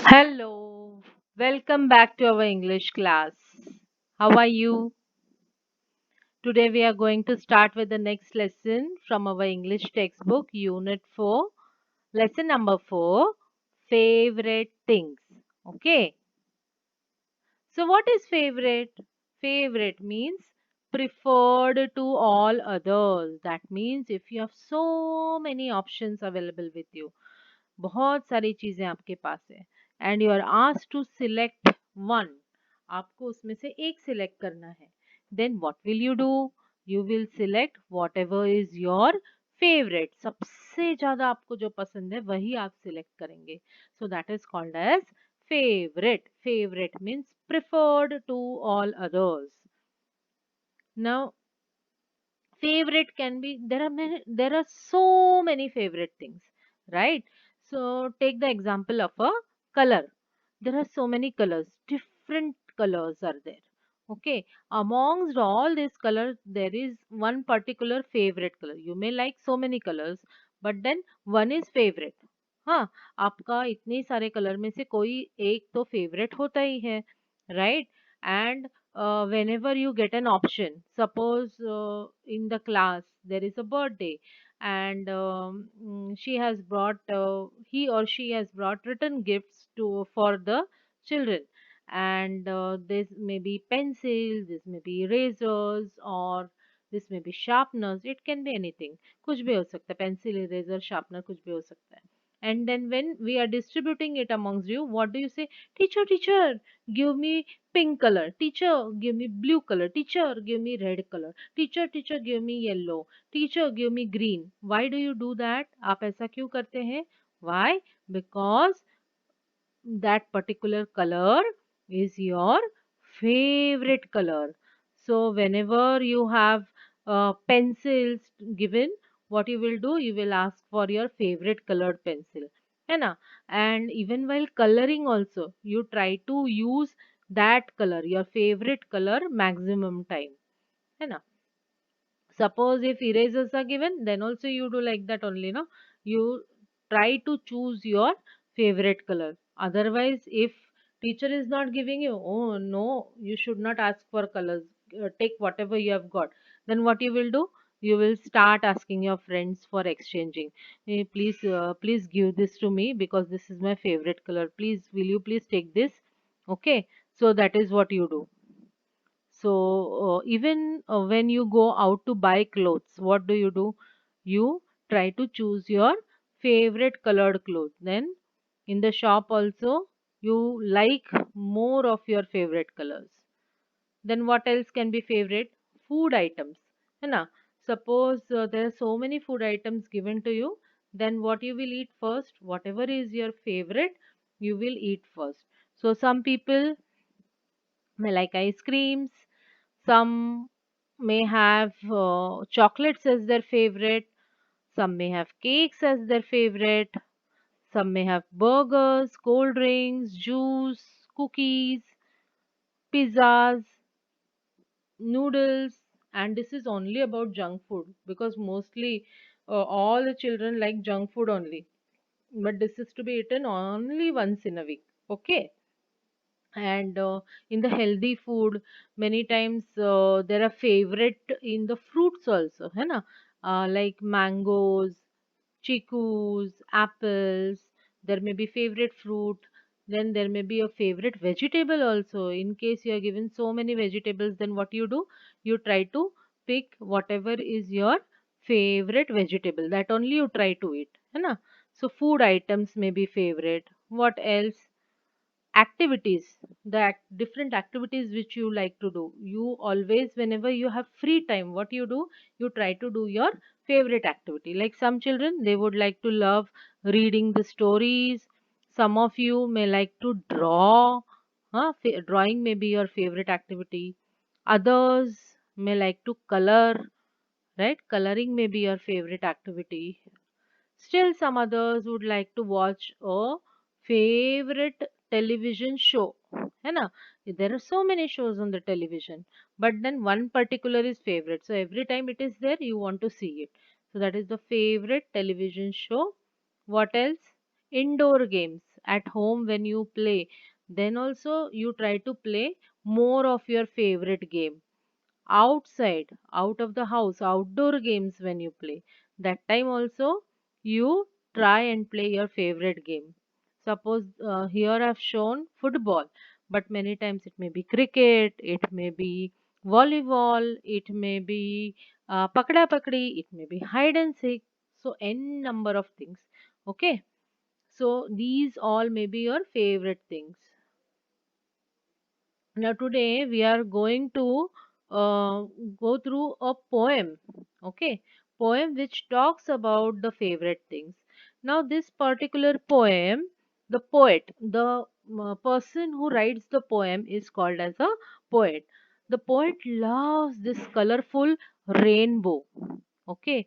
Hello, welcome back to our English class. How are you? Today we are going to start with the next lesson from our English textbook, Unit 4, lesson number 4, favorite things. Okay, so what is favorite? Favorite means preferred to all others. That means if you have so many options available with you, बहुत सारी चीजें आपके पास है and you are asked to select one, आपको उसमें से एक सिलेक्ट करना है, then what will you do? You will select whatever is your favourite, सबसे ज्यादा आपको जो पसंद है वही आप सिलेक्ट करेंगे. So that is called as favourite. Favourite means preferred to all others. Now favorite can be, there are so many favorite things, right? So take the example of a color. There are so many colors, different colors are there. Okay, amongst all these colors there is one particular favorite color. You may like so many colors, but then one is favorite. हाँ, आपका इतने सारे colour में से कोई एक तो favourite होता ही है, right? And whenever you get an option, suppose in the class there is a birthday, and she has brought he or she has brought written gifts to for the children, and this may be pencils, this may be erasers, or this may be sharpeners. It can be anything, कुछ भी हो सकता है, pencil, eraser, sharpener, कुछ भी हो सकता है. And then when we are distributing it amongst you, what do you say? Teacher, teacher, give me pink color. Teacher, give me blue color. Teacher, give me red color. Teacher, teacher, give me yellow. Teacher, give me green. Why do you do that? आप ऐसा क्यों करते हैं? Why? Because that particular color is your favorite color. So whenever you have pencils given, what you will do, you will ask for your favorite colored pencil, है ना? And even while coloring also, you try to use that color, your favorite color, maximum time, है ना? Suppose if erasers are given, then also you do like that only, no? You try to choose your favorite color. Otherwise, if teacher is not giving you, oh no, you should not ask for colors. Take whatever you have got. Then what you will do? You will start asking your friends for exchanging. Please, please give this to me because this is my favorite color. Please, will you please take this? Okay. So that is what you do. So even when you go out to buy clothes, what do? You try to choose your favorite colored clothes. Then in the shop also you like more of your favorite colors. Then what else can be favorite? Food items. है ना? Suppose there are so many food items given to you, then what you will eat first? Whatever is your favorite, you will eat first. So some people may like ice creams, some may have chocolates as their favorite, some may have cakes as their favorite, some may have burgers, cold drinks, juice, cookies, pizzas, noodles, and this is only about junk food because mostly all the children like junk food only. But this is to be eaten only once in a week. Okay. And in the healthy food, many times there are favorite in the fruits also, है ना? Like mangoes, chikus, apples. There may be favorite fruit. Then there may be a favorite vegetable also. In case you are given so many vegetables, then what you do? You try to pick whatever is your favorite vegetable. That only you try to eat, है ना? So food items may be favorite. What else? Activities, the different activities which you like to do, you always, whenever you have free time, what you do? You try to do your favorite activity. Like some children, they would like to love reading the stories. Some of you may like to draw, huh? Drawing may be your favorite activity. Others may like to color, right? Coloring may be your favorite activity. Still, some others would like to watch a favorite television show. है ना? There are so many shows on the television, but then one particular is favorite. So every time it is there, you want to see it. So that is the favorite television show. What else? Indoor games. at home when you play, then also you try to play more of your favorite game. Outside, out of the house, outdoor games when you play, that time also you try and play your favorite game. Suppose here I've shown football, but many times it may be cricket, it may be volleyball, it may be pakda pakdi, it may be hide and seek. So n number of things. Okay, so these all may be your favorite things. Now, today we are going to uh, go through a poem, okay? Poem which talks about the favorite things. Now, this particular poem, the poet, the person who writes the poem is called as a poet. The poet loves this colorful rainbow, okay?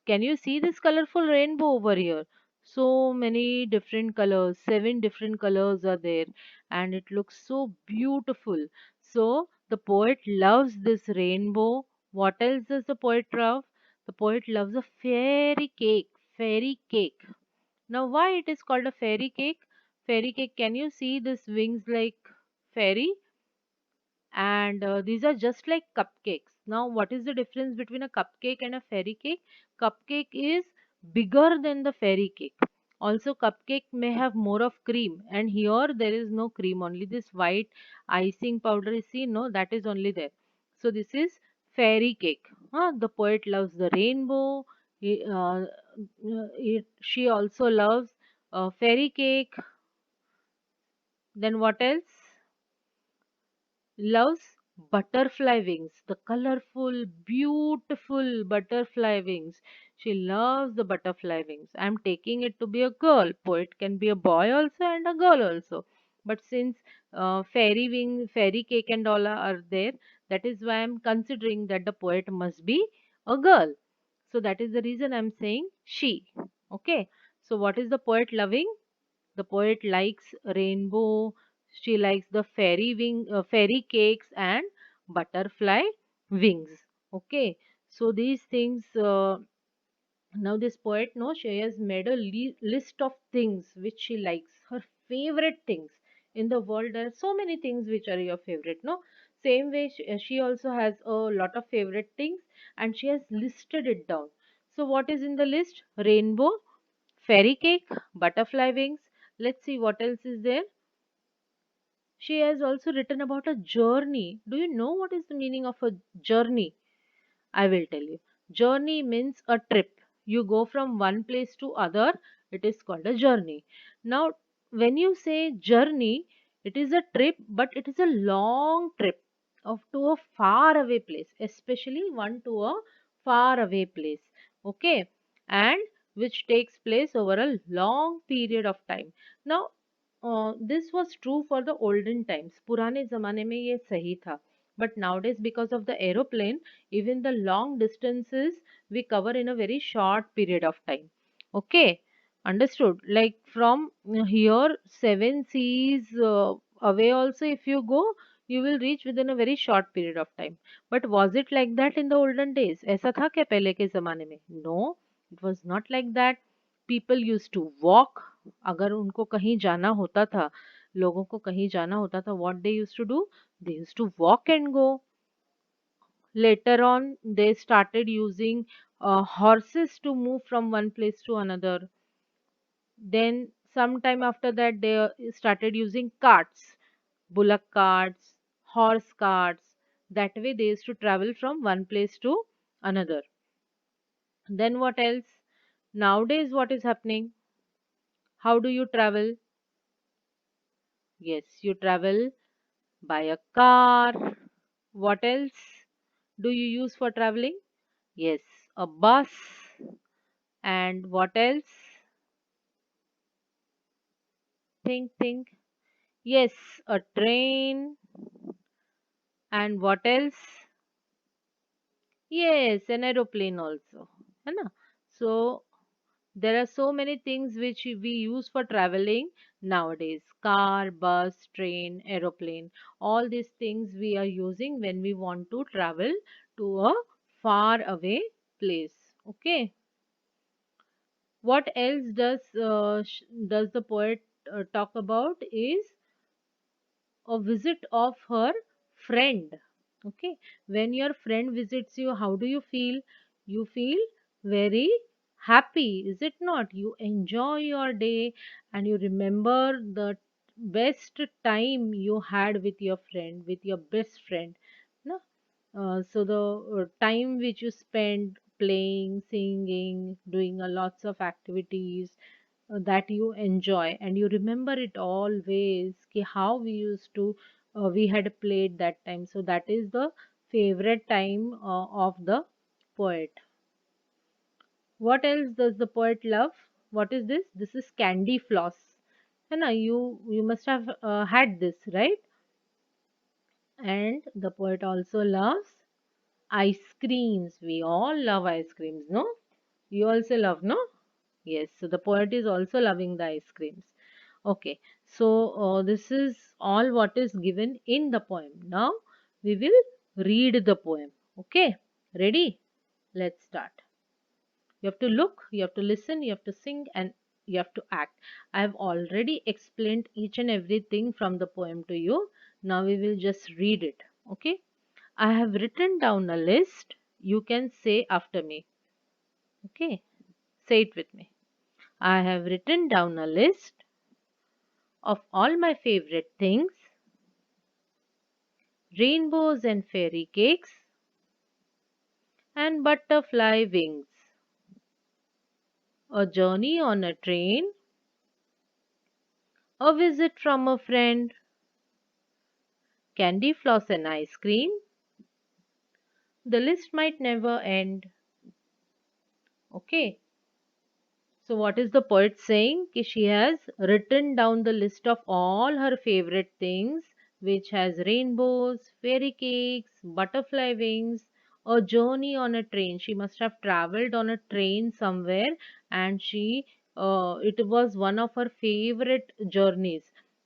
Can you see this colorful rainbow over here? So many different colors, seven different colors are there, and it looks so beautiful. So the poet loves this rainbow. What else does the poet love? The poet loves a fairy cake. Fairy cake. Now, why it is called a fairy cake? Fairy cake. Can you see this wings like fairy? And these are just like cupcakes. Now, what is the difference between a cupcake and a fairy cake? Cupcake is bigger than the fairy cake. Also, cupcake may have more of cream, and here there is no cream, only this white icing powder is seen. No, that is only there. So, this is fairy cake. The poet loves the rainbow. She also loves fairy cake. Then, what else? Loves butterfly wings, the colorful, beautiful butterfly wings. She loves the butterfly wings. I'm taking it to be a girl. Poet can be a boy also and a girl also. But since fairy wing, fairy cake and all are there, that is why I'm considering that the poet must be a girl. So that is the reason I'm saying she. Okay. So what is the poet loving? The poet likes rainbow. She likes the fairy cakes and butterfly wings. Okay, so these things. Now this poet, no, she has made a list of things which she likes. Her favorite things in the world. There are so many things which are your favorite. No, same way she also has a lot of favorite things, and she has listed it down. So what is in the list? Rainbow, fairy cake, butterfly wings. Let's see what else is there. She has also written about a journey. Do you know what is the meaning of a journey? I will tell you. Journey means a trip. You go from one place to other. It is called a journey. Now, when you say journey, it is a trip, but it is a long trip of to a far away place, especially one to a far away place. Okay, and which takes place over a long period of time. Now, this was true for the olden times. पुराने जमाने में ये सही था. But nowadays, because of the aeroplane, even the long distances we cover in a very short period of time. Okay, understood. Like from here, seven seas away, also, if you go, you will reach within a very short period of time. But was it like that in the olden days? ऐसा था क्या पहले के जमाने में? No, it was not like that. People used to walk. अगर उनको कहीं जाना होता था, लोगों को कहीं जाना होता था, what they used to do? They used to walk and go. Later on, they started using horses to move from one place to another. Then, sometime after that, they started using carts, bullock carts, horse carts. That way, they used to travel from one place to another. Then, what else? Nowadays, what is happening? How do you travel? Yes, you travel by a car. What else do you use for traveling? Yes, a bus. And what else? Think. Yes, a train. And what else? Yes, an aeroplane also. है ना? So there are so many things which we use for traveling nowadays. Car, bus, train, aeroplane. All these things we are using when we want to travel to a far away place. Okay. What else does the poet talk about is a visit of her friend. Okay, when your friend visits you, how do you feel? You feel very happy, is it not? You enjoy your day and you remember the best time you had with your friend, with your best friend. No? So the time which you spend playing, singing, doing a lots of activities that you enjoy, and you remember it always ki how we used to we had played that time. So that is the favorite time of the poet. What else does the poet love? What is this? This is candy floss. And you must have had this, right? And the poet also loves ice creams. We all love ice creams, no? You also love, no? Yes, so the poet is also loving the ice creams. Okay, so this is all what is given in the poem. Now we will read the poem. Okay, ready? Let's start. You have to look, you have to listen, you have to sing, and you have to act. I have already explained each and everything from the poem to you. Now we will just read it. Okay, I have written down a list. You can say after me. Okay, say it with me. I have written down a list of all my favorite things: rainbows and fairy cakes and butterfly wings, a journey on a train, a visit from a friend, candy floss and ice cream. The list might never end. Okay, so, what is the poet saying? Ki she has written down the list of all her favorite things, which has rainbows, fairy cakes, butterfly wings, a journey on a train. She must have traveled on a train somewhere, and it was one of her favorite journeys.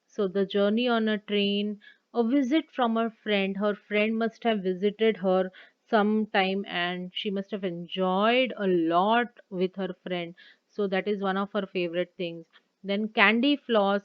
So, the journey on a train, a visit from her friend. Her friend must have visited her sometime, and she must have enjoyed a lot with her friend, so that is one of her favorite things. Then candy floss,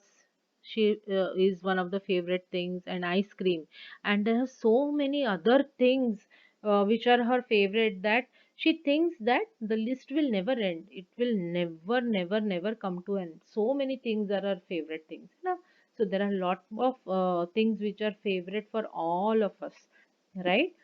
she is one of the favorite things, and ice cream. And there are so many other things which are her favorite, that she thinks that the list will never end. It will never come to end. So many things are her favorite things, na? So there are a lot of things which are favorite for all of us, right?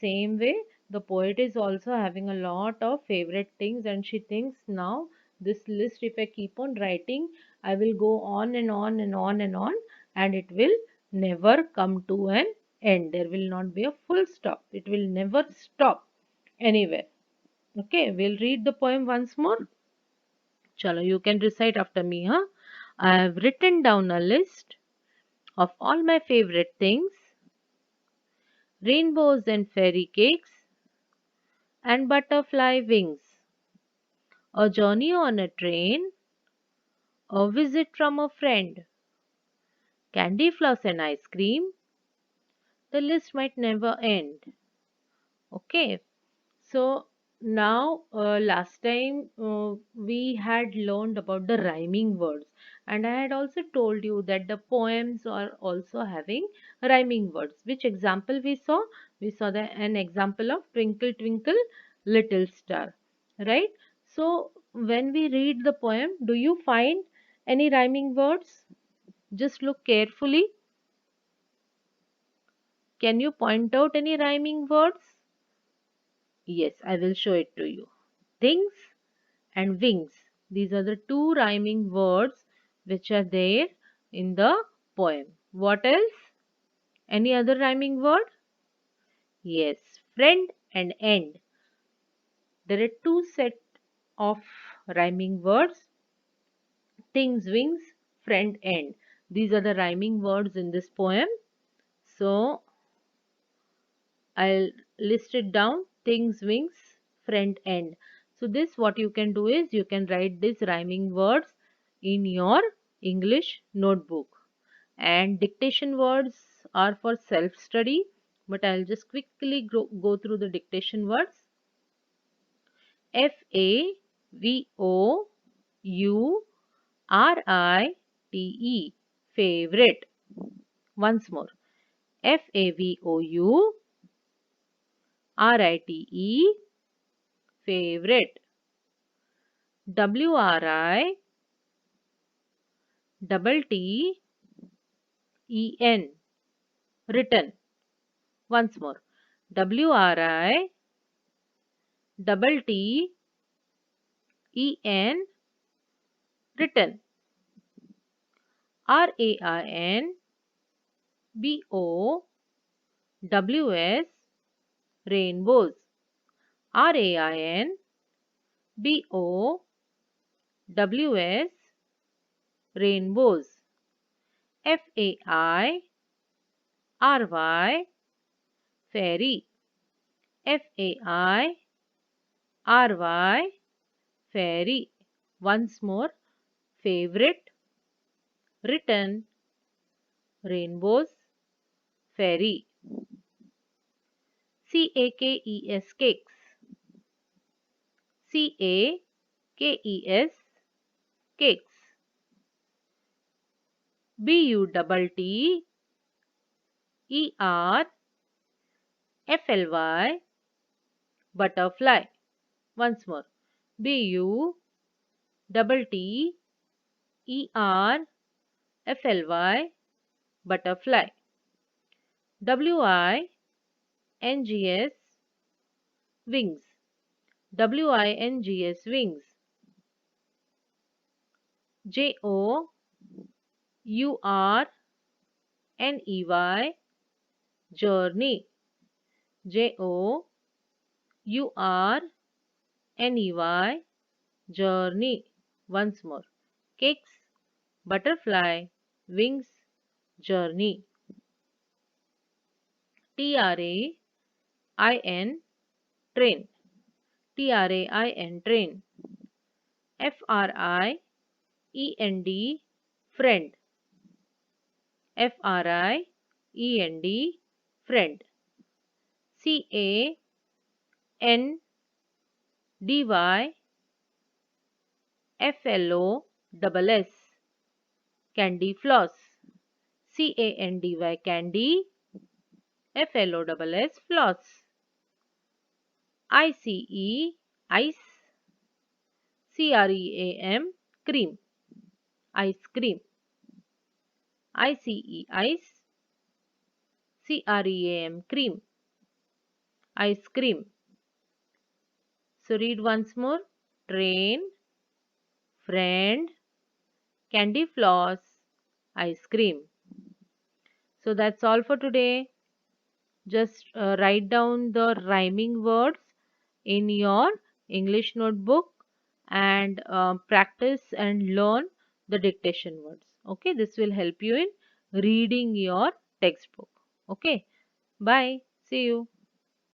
Same way, the poet is also having a lot of favorite things, and she thinks now this list, if I keep on writing, I will go on and on and on and on, and it will never come to an end. There will not be a full stop. It will never stop anywhere. Okay, we'll read the poem once more. Chalo, you can recite after me, huh? I have written down a list of all my favorite things: rainbows and fairy cakes and butterfly wings, a journey on a train, a visit from a friend, candy floss and ice cream. The list might never end. Okay, so now last time we had learned about the rhyming words, and I had also told you that the poems are also having rhyming words. Which example we saw? We saw an example of Twinkle Twinkle Little Star, right? So when we read the poem, do you find any rhyming words? Just look carefully. Can you point out any rhyming words? Yes, I will show it to you. Things and wings. These are the two rhyming words which are there in the poem. What else? Any other rhyming word? Yes, friend and end. There are two set of rhyming words: things, wings, friend, end. These are the rhyming words in this poem. So I'll list it down: things, wings, friend, end. So this, what you can do is you can write these rhyming words in your English notebook. And dictation words are for self study, but I'll just quickly go through the dictation words: FAVOURITE, T-E, favorite. Once more. F-A-V-O-U-R-I-T-E, favorite. W-R-I-T-T-E-N, written. Once more. W-R-I-T-T-E-N, written. R-A-I-N-B-O-W-S, rainbows. R-A-I-N-B-O-W-S, rainbows. F-A-I-R-Y, fairy. F-A-I-R-Y, fairy. Once more. Favorite, written, rainbows, fairy. C-A-K-E-S, cakes. C-A-K-E-S, cakes. B-U-T-T-E-R-F-L-Y, butterfly. Once more. B-U-T-T-E-R-F-L-Y, butterfly. W-I-N-G-S, wings. W-I-N-G-S, wings. J-O-U-R-N-E-Y, journey. J-O-U-R-N-E-Y, journey. Once more. Cakes, butterfly, wings, journey. T-R-A-I-N, train. T-R-A-I-N, train. F-R-I-E-N-D, friend. F-R-I-E-N-D, friend. C-A-N-D-Y-F-L-O-S-S, candy floss. C-A-N-D-Y, candy. F-L-O-S-S, floss. I-C-E, ice. C-R-E-A-M, cream. Ice cream. I-C-E, ice. C-R-E-A-M, cream. Ice cream. So read once more. Train, friend, candy floss, ice cream. So that's all for today. Just write down the rhyming words in your English notebook and practice and learn the dictation words. Okay, this will help you in reading your textbook. Okay, bye. See you.